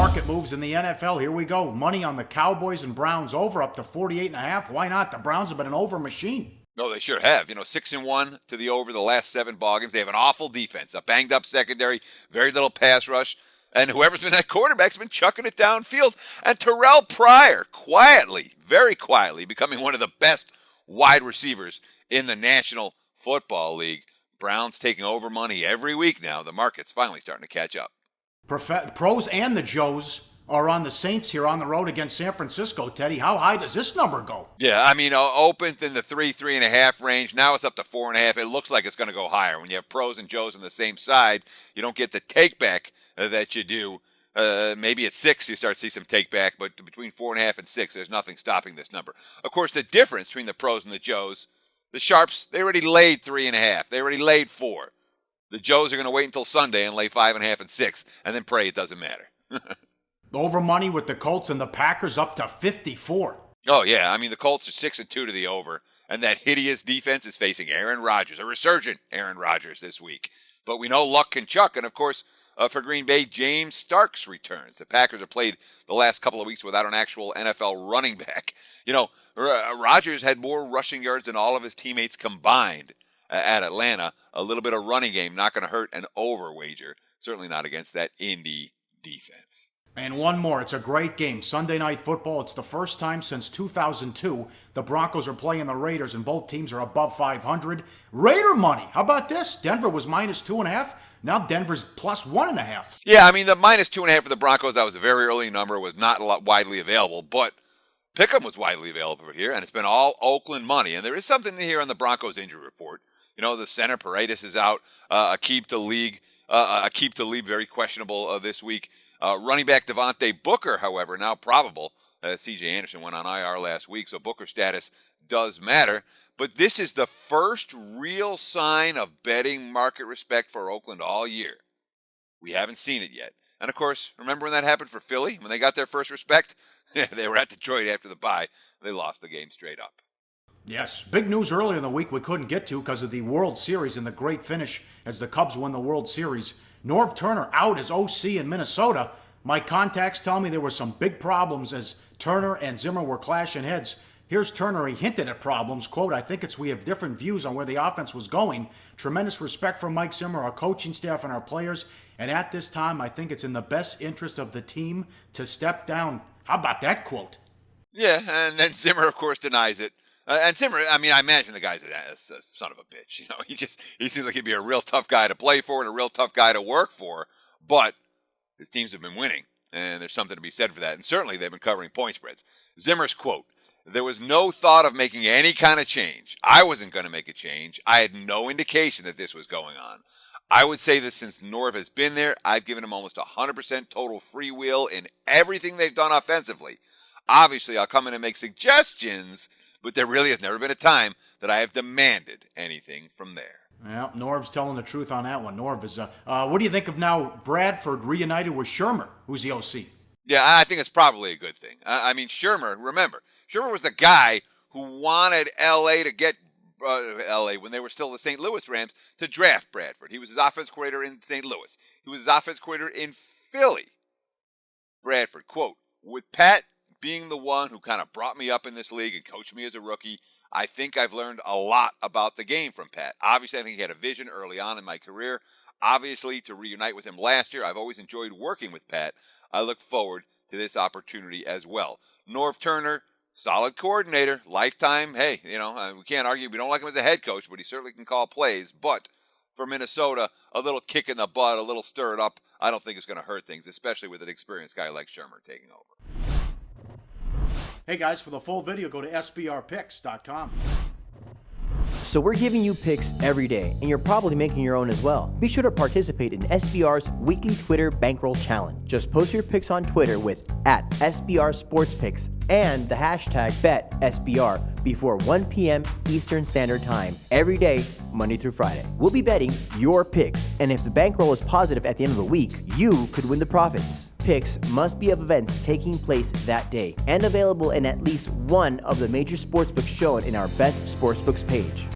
market moves in the NFL. Here we go. Money on the Cowboys and Browns over up to 48.5. Why not? The Browns have been an over machine. No, they sure have. 6-1 to the over the last 7 ball games. They have an awful defense, a banged up secondary, very little pass rush, and whoever's been that quarterback's been chucking it downfield. And Terrelle Pryor, quietly, very quietly, becoming one of the best wide receivers in the National Football League. Browns taking over money every week now. The market's finally starting to catch up. Pros and the Joes are on the Saints here on the road against San Francisco, Teddy. How high does this number go? Yeah, opened in the 3.5 range. Now it's up to 4.5. It looks like it's going to go higher. When you have pros and Joes on the same side, you don't get the take back that you do. Maybe at 6 you start to see some take back, but between 4.5 and 6, there's nothing stopping this number. Of course, the difference between the pros and the Joes, the Sharps, they already laid 3.5. They already laid 4. The Joes are going to wait until Sunday and lay 5.5 and 6, and then pray it doesn't matter. Over money with the Colts and the Packers up to 54. Oh, yeah. The Colts are 6-2 to the over, and that hideous defense is facing Aaron Rodgers, a resurgent Aaron Rodgers this week. But we know luck can chuck, and of course, for Green Bay, James Starks returns. The Packers have played the last couple of weeks without an actual NFL running back. Rodgers had more rushing yards than all of his teammates combined at Atlanta. A little bit of running game not going to hurt an over wager. Certainly not against that Indy defense. And one more. It's a great game. Sunday Night Football. It's the first time since 2002 the Broncos are playing the Raiders, and both teams are above 500. Raider money. How about this? Denver was minus 2.5. Now Denver's plus 1.5. Yeah, the minus 2.5 for the Broncos, that was a very early number, was not a lot widely available, but Pick'em was widely available here, and it's been all Oakland money. And there is something here on the Broncos injury report. The center Paredes is out. Aqib Talib very questionable this week. Running back Devontae Booker, however, now probable. C.J. Anderson went on IR last week, so Booker's status does matter. But this is the first real sign of betting market respect for Oakland all year. We haven't seen it yet. And, of course, remember when that happened for Philly? When they got their first respect? They were at Detroit after the bye. They lost the game straight up. Yes, big news earlier in the week we couldn't get to because of the World Series and the great finish as the Cubs won the World Series. Norv Turner out as OC in Minnesota. My contacts tell me there were some big problems as Turner and Zimmer were clashing heads. Here's Turner. He hinted at problems. Quote, "I think we have different views on where the offense was going. Tremendous respect for Mike Zimmer, our coaching staff, and our players. And at this time, I think it's in the best interest of the team to step down." How about that quote? Yeah, and then Zimmer, of course, denies it. And Zimmer, I imagine the guy's a son of a bitch. He seems like he'd be a real tough guy to play for and a real tough guy to work for. But his teams have been winning, and there's something to be said for that. And certainly they've been covering point spreads. Zimmer's quote, "There was no thought of making any kind of change. I wasn't going to make a change. I had no indication that this was going on. I would say that since Norv has been there, I've given him almost 100% total free will in everything they've done offensively. Obviously, I'll come in and make suggestions, but there really has never been a time that I have demanded anything from there." Well, Norv's telling the truth on that one. Norv is, what do you think of now Bradford reunited with Shermer, who's the OC? Yeah, I think it's probably a good thing. Shermer, remember, Shermer was the guy who wanted L.A. to get L.A. when they were still the St. Louis Rams to draft Bradford. He was his offense coordinator in St. Louis. He was his offense coordinator in Philly. Bradford, quote, "With Pat being the one who kind of brought me up in this league and coached me as a rookie, I think I've learned a lot about the game from Pat. Obviously, I think he had a vision early on in my career. Obviously, to reunite with him last year, I've always enjoyed working with Pat. I look forward to this opportunity as well." Norv Turner, solid coordinator, lifetime. Hey, we can't argue. We don't like him as a head coach, but he certainly can call plays. But for Minnesota, a little kick in the butt, a little stir it up, I don't think it's going to hurt things, especially with an experienced guy like Shermer taking over. Hey guys, for the full video, go to sbrpicks.com. So we're giving you picks every day, and you're probably making your own as well. Be sure to participate in SBR's weekly Twitter Bankroll Challenge. Just post your picks on Twitter with @SBRSportsPicks and the hashtag BetSBR before 1 p.m. Eastern Standard Time every day, Monday through Friday. We'll be betting your picks, and if the bankroll is positive at the end of the week, you could win the profits. Picks must be of events taking place that day and available in at least one of the major sportsbooks shown in our Best Sportsbooks page.